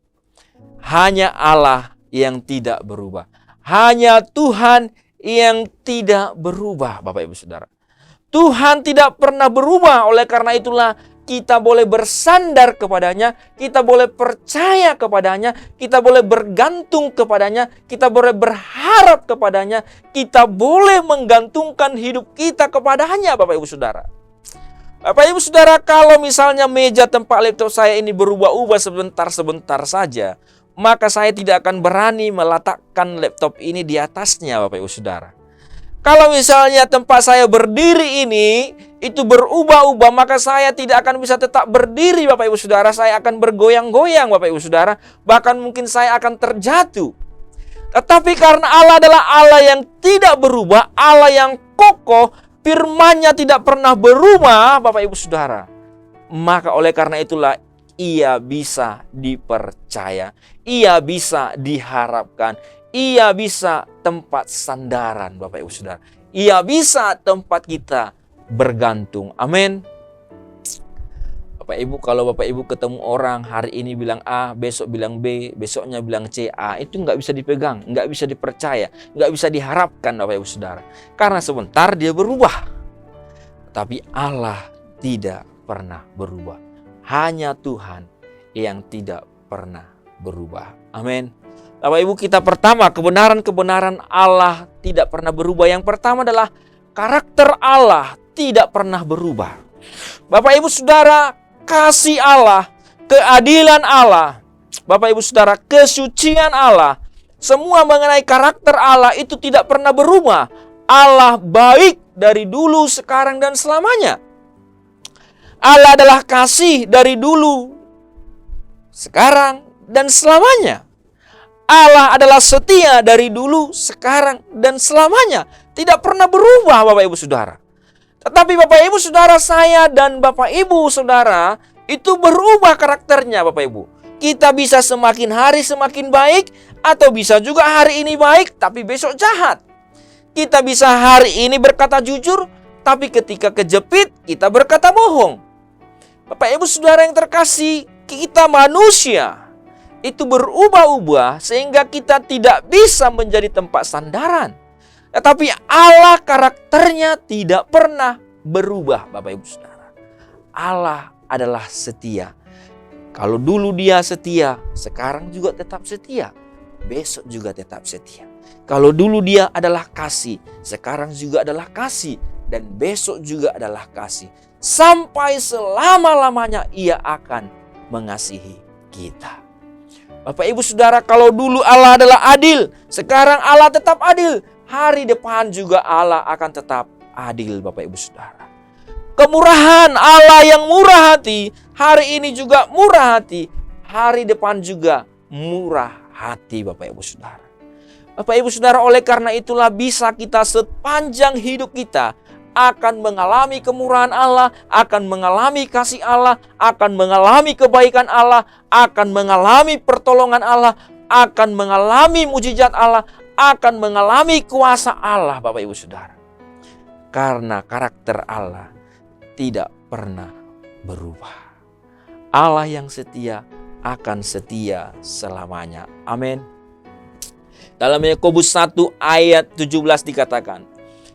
Hanya Allah yang tidak berubah. Hanya Tuhan yang tidak berubah Bapak Ibu Saudara. Tuhan tidak pernah berubah, oleh karena itulah kita boleh bersandar kepadanya, kita boleh percaya kepadanya, kita boleh bergantung kepadanya, kita boleh berharap kepadanya, kita boleh menggantungkan hidup kita kepadanya Bapak Ibu Saudara. Bapak Ibu Saudara, kalau misalnya meja tempat laptop saya ini berubah-ubah sebentar-sebentar saja, maka saya tidak akan berani meletakkan laptop ini di atasnya, Bapak Ibu Saudara. Kalau misalnya tempat saya berdiri ini itu berubah-ubah, maka saya tidak akan bisa tetap berdiri, Bapak Ibu Saudara. Saya akan bergoyang-goyang, Bapak Ibu Saudara. Bahkan mungkin saya akan terjatuh. Tetapi karena Allah adalah Allah yang tidak berubah, Allah yang kokoh, firman-Nya tidak pernah berubah, Bapak Ibu Saudara. Maka oleh karena itulah ia bisa dipercaya, ia bisa diharapkan, ia bisa tempat sandaran, Bapak Ibu Saudara. Ia bisa tempat kita bergantung. Amin. Bapak Ibu, kalau Bapak Ibu ketemu orang hari ini bilang A, besok bilang B, besoknya bilang C, A, itu nggak bisa dipegang, nggak bisa dipercaya, nggak bisa diharapkan, Bapak Ibu Saudara. Karena sebentar dia berubah. Tapi Allah tidak pernah berubah. Hanya Tuhan yang tidak pernah berubah. Amin. Bapak Ibu, kita pertama, kebenaran-kebenaran Allah tidak pernah berubah. Yang pertama adalah karakter Allah tidak pernah berubah. Bapak Ibu Saudara, kasih Allah, keadilan Allah, Bapak Ibu Saudara, kesucian Allah, semua mengenai karakter Allah itu tidak pernah berubah. Allah baik dari dulu, sekarang, dan selamanya. Allah adalah kasih dari dulu, sekarang, dan selamanya. Allah adalah setia dari dulu, sekarang, dan selamanya. Tidak pernah berubah, Bapak Ibu Saudara. Tetapi Bapak Ibu Saudara, saya dan Bapak Ibu Saudara itu berubah karakternya, Bapak Ibu. Kita bisa semakin hari semakin baik, atau bisa juga hari ini baik tapi besok jahat. Kita bisa hari ini berkata jujur, tapi ketika kejepit kita berkata bohong. Bapak Ibu Saudara yang terkasih, kita manusia itu berubah-ubah sehingga kita tidak bisa menjadi tempat sandaran. Tetapi Allah karakternya tidak pernah berubah, Bapak Ibu Saudara. Allah adalah setia. Kalau dulu dia setia, sekarang juga tetap setia. Besok juga tetap setia. Kalau dulu dia adalah kasih, sekarang juga adalah kasih. Dan besok juga adalah kasih. Sampai selama-lamanya ia akan mengasihi kita. Bapak Ibu Saudara, kalau dulu Allah adalah adil, sekarang Allah tetap adil. Hari depan juga Allah akan tetap adil, Bapak Ibu Saudara. Kemurahan Allah yang murah hati, hari ini juga murah hati. Hari depan juga murah hati, Bapak Ibu Saudara. Bapak Ibu Saudara, oleh karena itulah bisa kita sepanjang hidup kita akan mengalami kemurahan Allah, akan mengalami kasih Allah, akan mengalami kebaikan Allah, akan mengalami pertolongan Allah, akan mengalami mujizat Allah, akan mengalami kuasa Allah, Bapak Ibu Saudara. Karena karakter Allah tidak pernah berubah. Allah yang setia akan setia selamanya. Amin. Dalam Yakobus 1 ayat 17 dikatakan,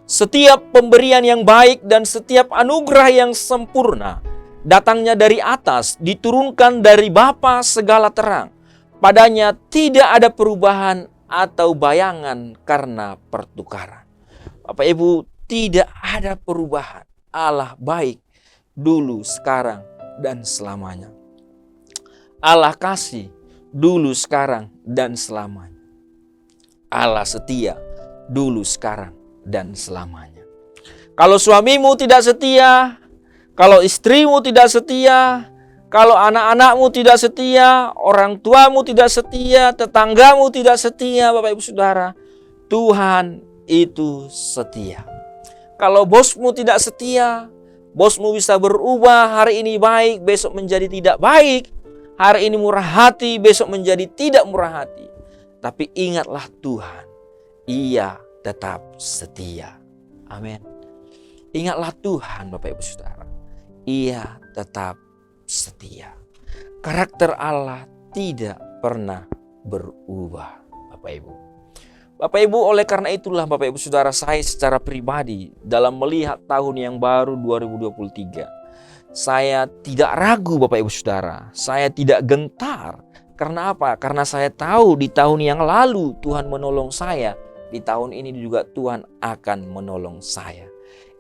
setiap pemberian yang baik dan setiap anugerah yang sempurna datangnya dari atas, diturunkan dari Bapa segala terang. Padanya tidak ada perubahan atau bayangan karena pertukaran. Bapak Ibu, tidak ada perubahan. Allah baik dulu, sekarang, dan selamanya. Allah kasih dulu, sekarang, dan selamanya. Allah setia dulu, sekarang, dan selamanya. Kalau suamimu tidak setia, kalau istrimu tidak setia, kalau anak-anakmu tidak setia, orang tuamu tidak setia, tetanggamu tidak setia, Bapak Ibu Saudara, Tuhan itu setia. Kalau bosmu tidak setia, bosmu bisa berubah, hari ini baik, besok menjadi tidak baik. Hari ini murah hati, besok menjadi tidak murah hati. Tapi ingatlah Tuhan, Ia tetap setia. Amin. Ingatlah Tuhan, Bapak Ibu Saudara, Ia tetap setia. Karakter Allah tidak pernah berubah, Bapak Ibu. Bapak Ibu, oleh karena itulah Bapak Ibu Saudara, saya secara pribadi dalam melihat tahun yang baru 2023, saya tidak ragu, Bapak Ibu Saudara. Saya tidak gentar. Karena apa? Karena saya tahu di tahun yang lalu Tuhan menolong saya. Di tahun ini juga Tuhan akan menolong saya.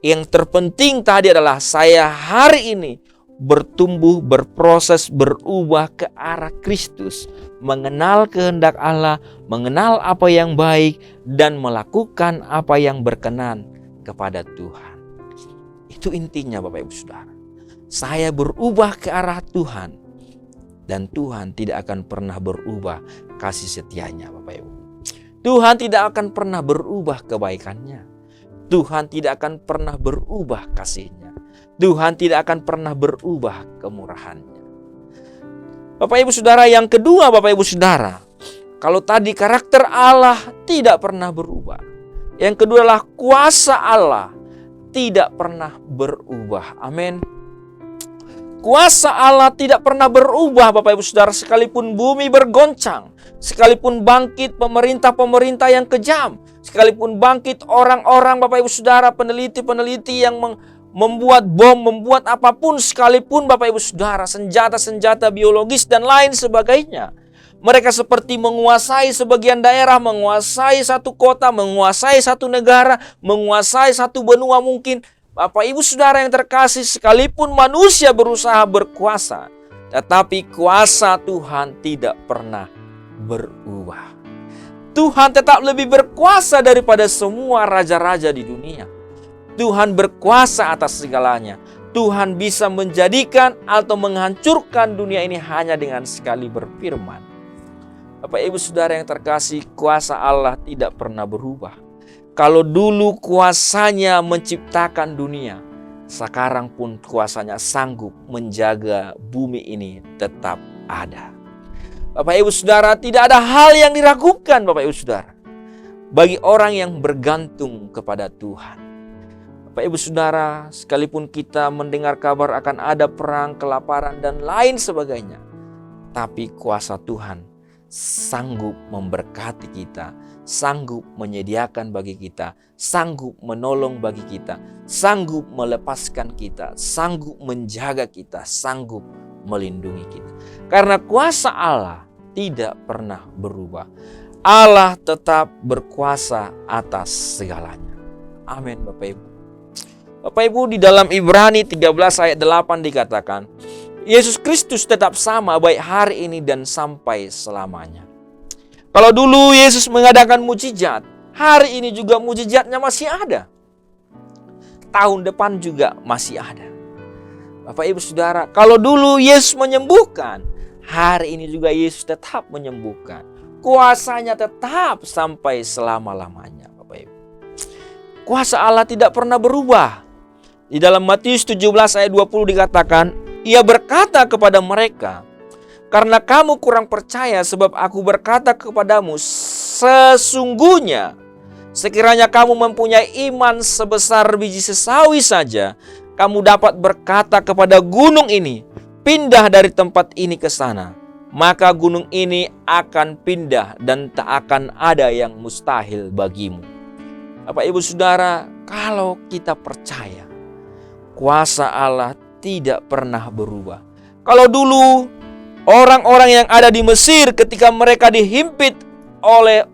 Yang terpenting tadi adalah saya hari ini bertumbuh, berproses, berubah ke arah Kristus, mengenal kehendak Allah, mengenal apa yang baik, dan melakukan apa yang berkenan kepada Tuhan. Itu intinya Bapak Ibu Saudara. Saya berubah ke arah Tuhan, dan Tuhan tidak akan pernah berubah kasih setianya Bapak Ibu. Tuhan tidak akan pernah berubah kebaikannya. Tuhan tidak akan pernah berubah kasih-Nya. Tuhan tidak akan pernah berubah kemurahan-Nya. Bapak Ibu Saudara, yang kedua Bapak Ibu Saudara, kalau tadi karakter Allah tidak pernah berubah, yang kedua adalah kuasa Allah tidak pernah berubah. Amin. Kuasa Allah tidak pernah berubah Bapak Ibu Saudara, sekalipun bumi bergoncang, sekalipun bangkit pemerintah-pemerintah yang kejam, sekalipun bangkit orang-orang Bapak Ibu Saudara, peneliti-peneliti yang membuat bom, membuat apapun sekalipun Bapak Ibu Saudara, senjata-senjata biologis dan lain sebagainya. Mereka seperti menguasai sebagian daerah, menguasai satu kota, menguasai satu negara, menguasai satu benua mungkin. Bapak Ibu Saudara yang terkasih, sekalipun manusia berusaha berkuasa, tetapi kuasa Tuhan tidak pernah berubah. Tuhan tetap lebih berkuasa daripada semua raja-raja di dunia. Tuhan berkuasa atas segalanya. Tuhan bisa menjadikan atau menghancurkan dunia ini hanya dengan sekali berfirman. Bapak Ibu Saudara yang terkasih, kuasa Allah tidak pernah berubah. Kalau dulu kuasanya menciptakan dunia, sekarang pun kuasanya sanggup menjaga bumi ini tetap ada. Bapak Ibu Saudara, tidak ada hal yang diragukan Bapak Ibu Saudara bagi orang yang bergantung kepada Tuhan. Bapak Ibu Saudara, sekalipun kita mendengar kabar akan ada perang, kelaparan dan lain sebagainya, tapi kuasa Tuhan sanggup memberkati kita, sanggup menyediakan bagi kita, sanggup menolong bagi kita, sanggup melepaskan kita, sanggup menjaga kita, sanggup melindungi kita. Karena kuasa Allah tidak pernah berubah. Allah tetap berkuasa atas segalanya. Amin Bapak Ibu. Bapak Ibu, di dalam Ibrani 13 ayat 8 dikatakan, Yesus Kristus tetap sama baik hari ini dan sampai selamanya. Kalau dulu Yesus mengadakan mujizat, hari ini juga mujizatnya masih ada. Tahun depan juga masih ada. Bapak Ibu Saudara, kalau dulu Yesus menyembuhkan, hari ini juga Yesus tetap menyembuhkan. Kuasanya tetap sampai selama-lamanya Bapak Ibu. Kuasa Allah tidak pernah berubah. Di dalam Matius 17 ayat 20 dikatakan, Ia berkata kepada mereka, karena kamu kurang percaya sebab aku berkata kepadamu, sesungguhnya sekiranya kamu mempunyai iman sebesar biji sesawi saja, kamu dapat berkata kepada gunung ini, pindah dari tempat ini ke sana. Maka gunung ini akan pindah dan tak akan ada yang mustahil bagimu. Bapak Ibu Saudara, kalau kita percaya, kuasa Allah tidak pernah berubah. Kalau dulu orang-orang yang ada di Mesir ketika mereka dihimpit oleh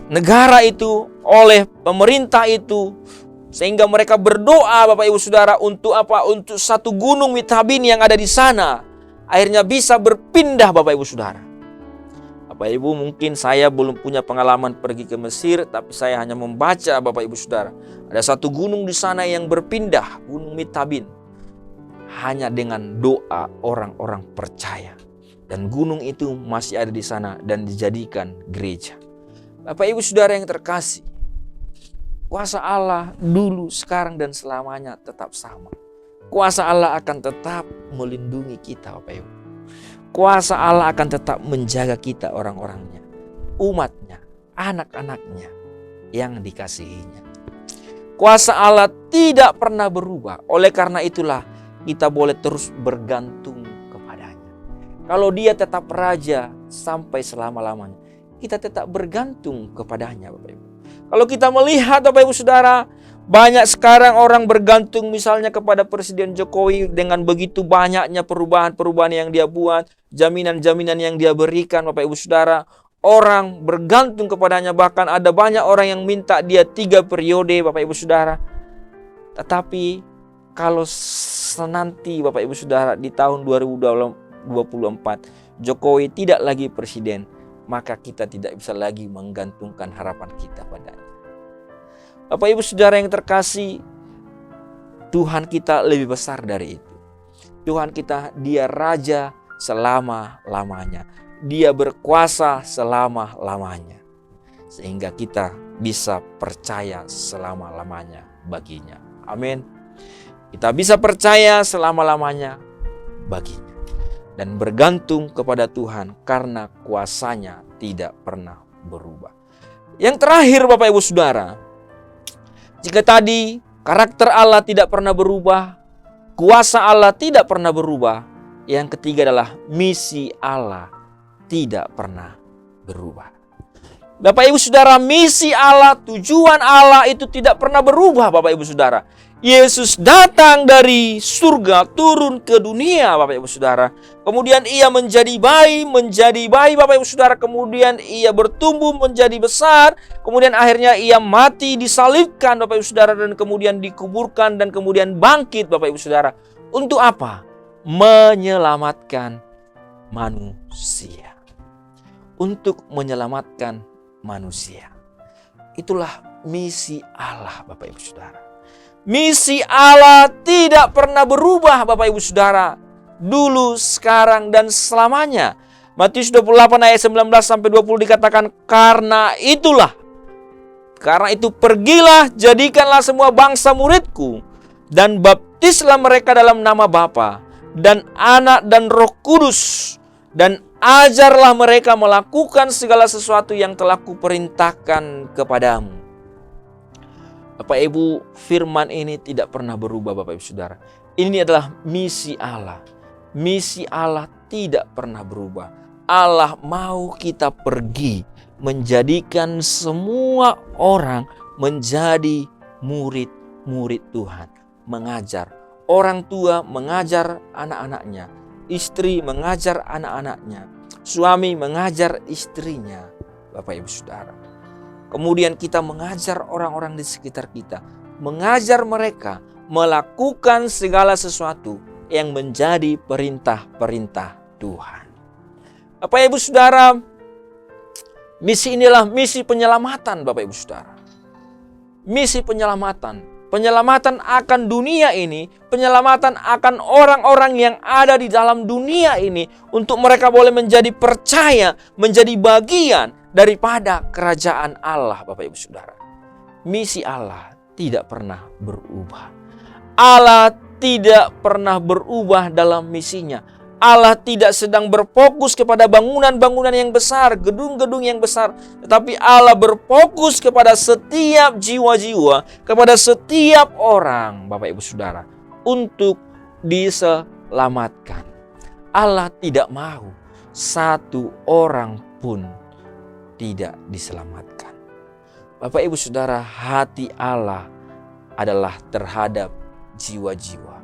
negara itu, oleh pemerintah itu, sehingga mereka berdoa Bapak Ibu Saudara untuk apa? Untuk satu gunung Mitabin yang ada di sana, akhirnya bisa berpindah Bapak Ibu Saudara. Bapak Ibu, mungkin saya belum punya pengalaman pergi ke Mesir, tapi saya hanya membaca Bapak Ibu Saudara. Ada satu gunung di sana yang berpindah, Gunung Mitabin. Hanya dengan doa orang-orang percaya. Dan gunung itu masih ada di sana dan dijadikan gereja. Bapak Ibu Saudara yang terkasih, kuasa Allah dulu, sekarang dan selamanya tetap sama. Kuasa Allah akan tetap melindungi kita Bapak Ibu. Kuasa Allah akan tetap menjaga kita, orang-orangnya, umatnya, anak-anaknya yang dikasihinya. Kuasa Allah tidak pernah berubah. Oleh karena itulah kita boleh terus bergantung kepadanya. Kalau Dia tetap raja sampai selama-lamanya, kita tetap bergantung kepadanya Bapak Ibu. Kalau kita melihat Bapak Ibu Saudara, banyak sekarang orang bergantung misalnya kepada Presiden Jokowi dengan begitu banyaknya perubahan-perubahan yang dia buat, jaminan-jaminan yang dia berikan Bapak Ibu Saudara. Orang bergantung kepadanya, bahkan ada banyak orang yang minta dia 3 periode Bapak Ibu Saudara. Tetapi kalau nanti Bapak Ibu Saudara di tahun 2024 Jokowi tidak lagi presiden, maka kita tidak bisa lagi menggantungkan harapan kita padanya. Bapak Ibu Saudara yang terkasih, Tuhan kita lebih besar dari itu. Tuhan kita, Dia Raja selama-lamanya. Dia berkuasa selama-lamanya. Sehingga kita bisa percaya selama-lamanya baginya. Amin. Kita bisa percaya selama-lamanya baginya. Dan bergantung kepada Tuhan karena kuasanya tidak pernah berubah. Yang terakhir Bapak Ibu Saudara, jika tadi karakter Allah tidak pernah berubah, kuasa Allah tidak pernah berubah, yang ketiga adalah misi Allah tidak pernah berubah. Bapak Ibu Saudara, misi Allah, tujuan Allah itu tidak pernah berubah Bapak Ibu Saudara. Yesus datang dari surga turun ke dunia Bapak Ibu Saudara. Kemudian ia menjadi bayi Bapak Ibu Saudara. Kemudian ia bertumbuh menjadi besar. Kemudian akhirnya ia mati, disalibkan Bapak Ibu Saudara. Dan kemudian dikuburkan dan kemudian bangkit Bapak Ibu Saudara. Untuk apa? Menyelamatkan manusia. Untuk menyelamatkan manusia. Itulah misi Allah Bapak Ibu Saudara. Misi Allah tidak pernah berubah Bapak Ibu Saudara. Dulu, sekarang, dan selamanya. Matius 28 ayat 19 sampai 20 dikatakan, karena itu pergilah, jadikanlah semua bangsa muridku, dan baptislah mereka dalam nama Bapa dan Anak dan Roh Kudus, dan ajarlah mereka melakukan segala sesuatu yang telah kuperintahkan kepadamu. Bapak Ibu, firman ini tidak pernah berubah Bapak Ibu Saudara. Ini adalah misi Allah. Misi Allah tidak pernah berubah. Allah mau kita pergi menjadikan semua orang menjadi murid-murid Tuhan. Mengajar. Orang tua mengajar anak-anaknya. Istri mengajar anak-anaknya. Suami mengajar istrinya. Bapak Ibu Saudara. Kemudian kita mengajar orang-orang di sekitar kita. Mengajar mereka melakukan segala sesuatu yang menjadi perintah-perintah Tuhan. Bapak Ibu Saudara, misi inilah misi penyelamatan Bapak Ibu Saudara. Misi penyelamatan. Penyelamatan akan dunia ini, penyelamatan akan orang-orang yang ada di dalam dunia ini. Untuk mereka boleh menjadi percaya, menjadi bagian daripada kerajaan Allah Bapak Ibu Saudara. Misi Allah tidak pernah berubah. Allah tidak pernah berubah dalam misinya. Allah tidak sedang berfokus kepada bangunan-bangunan yang besar, gedung-gedung yang besar. Tetapi Allah berfokus kepada setiap jiwa-jiwa, kepada setiap orang Bapak Ibu Saudara. Untuk diselamatkan. Allah tidak mau satu orang pun tidak diselamatkan. Bapak Ibu Saudara, hati Allah adalah terhadap jiwa-jiwa.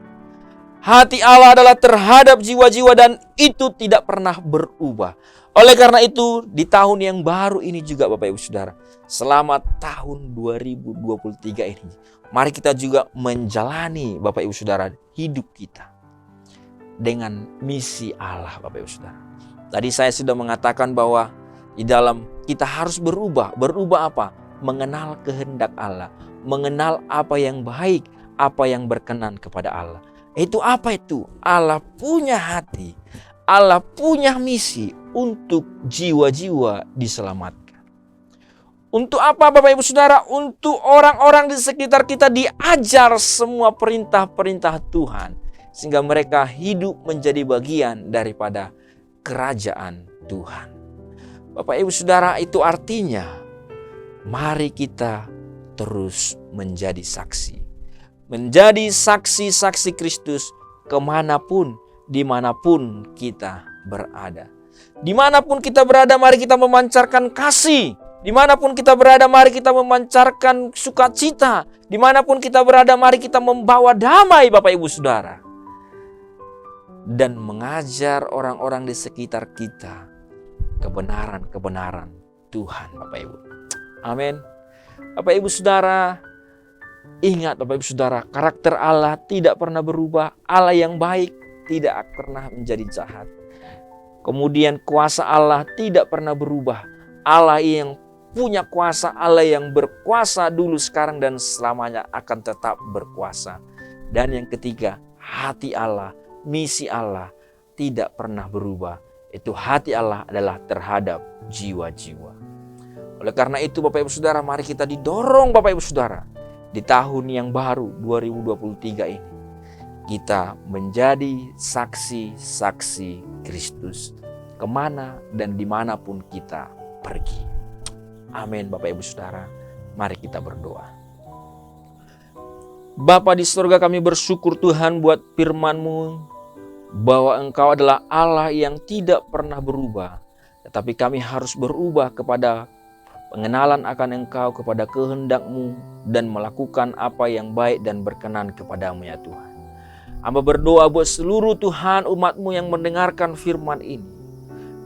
Hati Allah adalah terhadap jiwa-jiwa dan itu tidak pernah berubah. Oleh karena itu, di tahun yang baru ini juga Bapak Ibu Saudara, selamat tahun 2023 ini, mari kita juga menjalani Bapak Ibu Saudara hidup kita dengan misi Allah Bapak Ibu Saudara. Tadi saya sudah mengatakan bahwa di dalam kita harus berubah. Berubah apa? Mengenal kehendak Allah. Mengenal apa yang baik, apa yang berkenan kepada Allah. Itu apa itu? Allah punya hati. Allah punya misi untuk jiwa-jiwa diselamatkan. Untuk apa Bapak Ibu Saudara? Untuk orang-orang di sekitar kita diajar semua perintah-perintah Tuhan. Sehingga mereka hidup menjadi bagian daripada kerajaan Tuhan. Bapak Ibu Saudara, itu artinya mari kita terus menjadi saksi. Menjadi saksi-saksi Kristus kemanapun, dimanapun kita berada. Dimanapun kita berada, mari kita memancarkan kasih. Dimanapun kita berada, mari kita memancarkan sukacita. Dimanapun kita berada, mari kita membawa damai Bapak Ibu Saudara. Dan mengajar orang-orang di sekitar kita kebenaran-kebenaran Tuhan Bapak Ibu. Amin. Bapak Ibu Saudara, Ingat Bapak Ibu Saudara, karakter Allah tidak pernah berubah. Allah yang baik tidak pernah menjadi jahat. Kemudian kuasa Allah tidak pernah berubah. Allah yang punya kuasa, Allah yang berkuasa dulu, sekarang, dan selamanya akan tetap berkuasa. Dan yang ketiga, hati Allah, misi Allah tidak pernah berubah. Itu hati Allah adalah terhadap jiwa-jiwa. Oleh karena itu Bapak Ibu Saudara, mari kita didorong Bapak Ibu Saudara, di tahun yang baru 2023 ini, kita menjadi saksi-saksi Kristus kemana dan dimanapun kita pergi. Amin Bapak Ibu Saudara, mari kita berdoa. Bapa di surga, kami bersyukur Tuhan buat firman-Mu, bahwa Engkau adalah Allah yang tidak pernah berubah. Tetapi kami harus berubah kepada pengenalan akan Engkau, kepada kehendak-Mu, dan melakukan apa yang baik dan berkenan kepadamu ya Tuhan. Hamba berdoa buat seluruh Tuhan umat-Mu yang mendengarkan firman ini.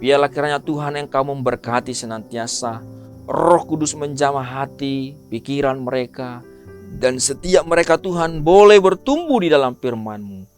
Biarlah kiranya Tuhan Engkau memberkati senantiasa, Roh Kudus menjamah hati, pikiran mereka, dan setiap mereka Tuhan boleh bertumbuh di dalam firman-Mu.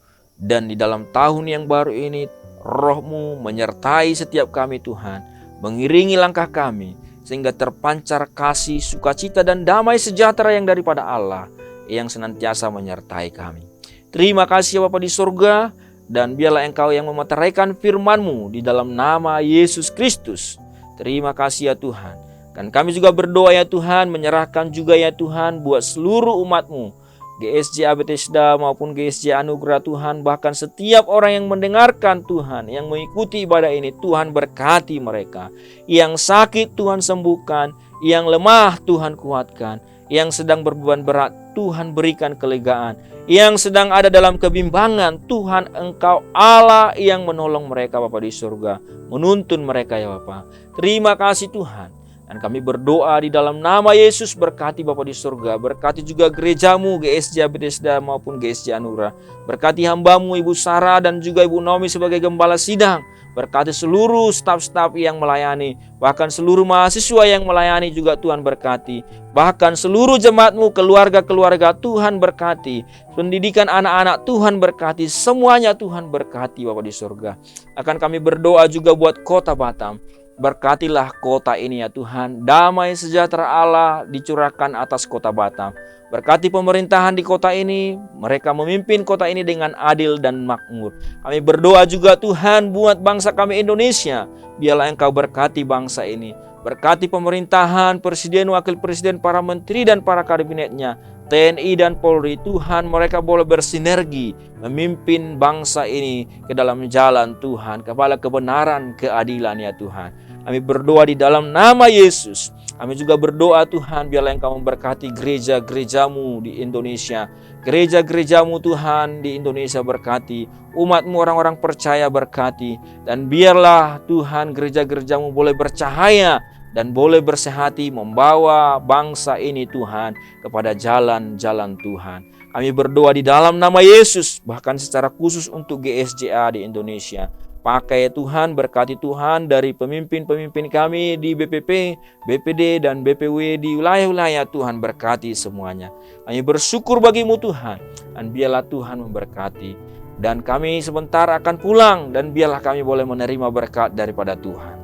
Dan di dalam tahun yang baru ini, Roh-Mu menyertai setiap kami Tuhan, mengiringi langkah kami, sehingga terpancar kasih, sukacita, dan damai sejahtera yang daripada Allah yang senantiasa menyertai kami. Terima kasih Bapa di surga, dan biarlah Engkau yang memeteraikan firman-Mu di dalam nama Yesus Kristus. Terima kasih ya Tuhan. Dan kami juga berdoa ya Tuhan, menyerahkan juga ya Tuhan buat seluruh umat-Mu, GSJ Bethesda maupun GSJ Anugerah Tuhan, bahkan setiap orang yang mendengarkan Tuhan, yang mengikuti ibadah ini, Tuhan berkati mereka. Yang sakit Tuhan sembuhkan, yang lemah Tuhan kuatkan, yang sedang berbeban berat Tuhan berikan kelegaan, yang sedang ada dalam kebimbangan Tuhan Engkau Allah yang menolong mereka Bapa di surga, menuntun mereka ya Bapa. Terima kasih Tuhan. Dan kami berdoa di dalam nama Yesus, berkati Bapa di surga, berkati juga gereja-Mu GSJ Bethesda maupun GSJ Anugerah. Berkati hamba-Mu Ibu Sarah dan juga Ibu Naomi sebagai gembala sidang. Berkati seluruh staf-staf yang melayani, bahkan seluruh mahasiswa yang melayani juga Tuhan berkati. Bahkan seluruh jemaat-Mu, keluarga-keluarga Tuhan berkati. Pendidikan anak-anak Tuhan berkati. Semuanya Tuhan berkati Bapa di surga. Akan kami berdoa juga buat kota Batam. Berkatilah kota ini ya Tuhan. Damai sejahtera Allah dicurahkan atas kota Batam. Berkati pemerintahan di kota ini. Mereka memimpin kota ini dengan adil dan makmur. Kami berdoa juga Tuhan buat bangsa kami Indonesia. Biarlah Engkau berkati bangsa ini. Berkati pemerintahan, presiden, wakil presiden, para menteri dan para kabinetnya, TNI dan Polri. Tuhan, mereka boleh bersinergi memimpin bangsa ini ke dalam jalan Tuhan, kepada kebenaran, keadilan ya Tuhan. Kami berdoa di dalam nama Yesus. Kami juga berdoa Tuhan, biarlah Engkau memberkati gereja-gereja-Mu di Indonesia. Gereja-gereja-Mu Tuhan di Indonesia berkati. Umat-Mu orang-orang percaya berkati. Dan biarlah Tuhan gereja-gereja-Mu boleh bercahaya dan boleh bersehati membawa bangsa ini Tuhan kepada jalan-jalan Tuhan. Kami berdoa di dalam nama Yesus, bahkan secara khusus untuk GSJA di Indonesia. Pakai Tuhan, berkati Tuhan dari pemimpin-pemimpin kami di BPP, BPD, dan BPW di wilayah-wilayah Tuhan berkati semuanya. Kami bersyukur bagi-Mu Tuhan, dan biarlah Tuhan memberkati. Dan kami sebentar akan pulang, dan biarlah kami boleh menerima berkat daripada Tuhan.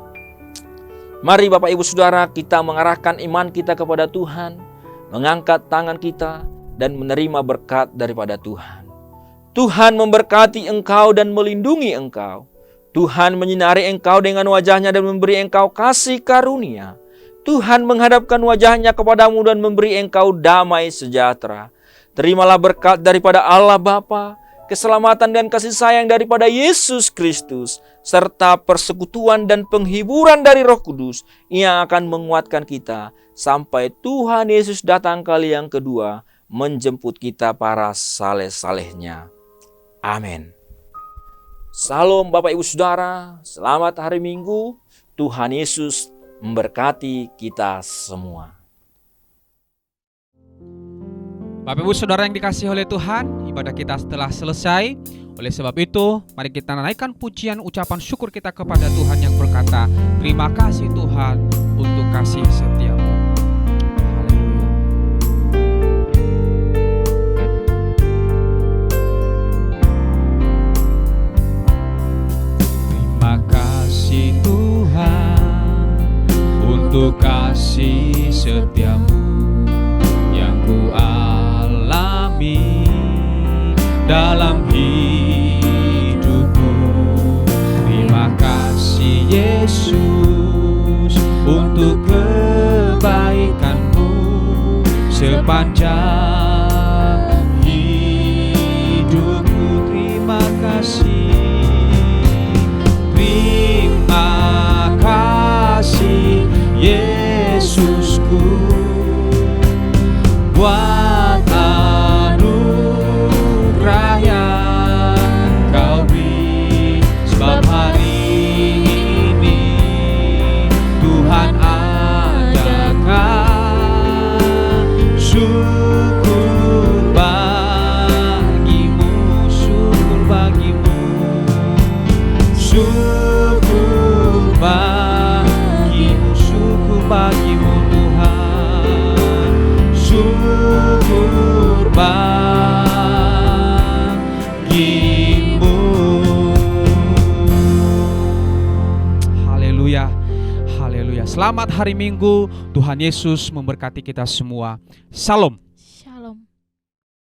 Mari Bapak Ibu Saudara, kita mengarahkan iman kita kepada Tuhan, mengangkat tangan kita, dan menerima berkat daripada Tuhan. Tuhan memberkati engkau dan melindungi engkau. Tuhan menyinari engkau dengan wajahnya dan memberi engkau kasih karunia. Tuhan menghadapkan wajahnya kepadamu dan memberi engkau damai sejahtera. Terimalah berkat daripada Allah Bapa, keselamatan dan kasih sayang daripada Yesus Kristus, serta persekutuan dan penghiburan dari Roh Kudus yang akan menguatkan kita sampai Tuhan Yesus datang kali yang kedua menjemput kita para saleh-salehnya. Amin. Salam Bapak Ibu Saudara, selamat hari Minggu. Tuhan Yesus memberkati kita semua. Bapak Ibu Saudara yang dikasihi oleh Tuhan, ibadah kita telah selesai. Oleh sebab itu, mari kita naikkan pujian ucapan syukur kita kepada Tuhan yang berkata, terima kasih Tuhan untuk kasih setiamu. Haleluya. kasih setiamu yang ku alami dalam hidupku. Terima kasih Yesus untuk kebaikanmu sepanjang hidupku. Terima kasih, terima kasih Yesusku buat anugerah yang kau beri, sebab hari ini Tuhan adakan syukur bagimu, syukur bagimu, syukur bagimu, syukur bagimu Tuhan, syukur bagimu. Haleluya, haleluya. Selamat hari Minggu, Tuhan Yesus memberkati kita semua. Salam.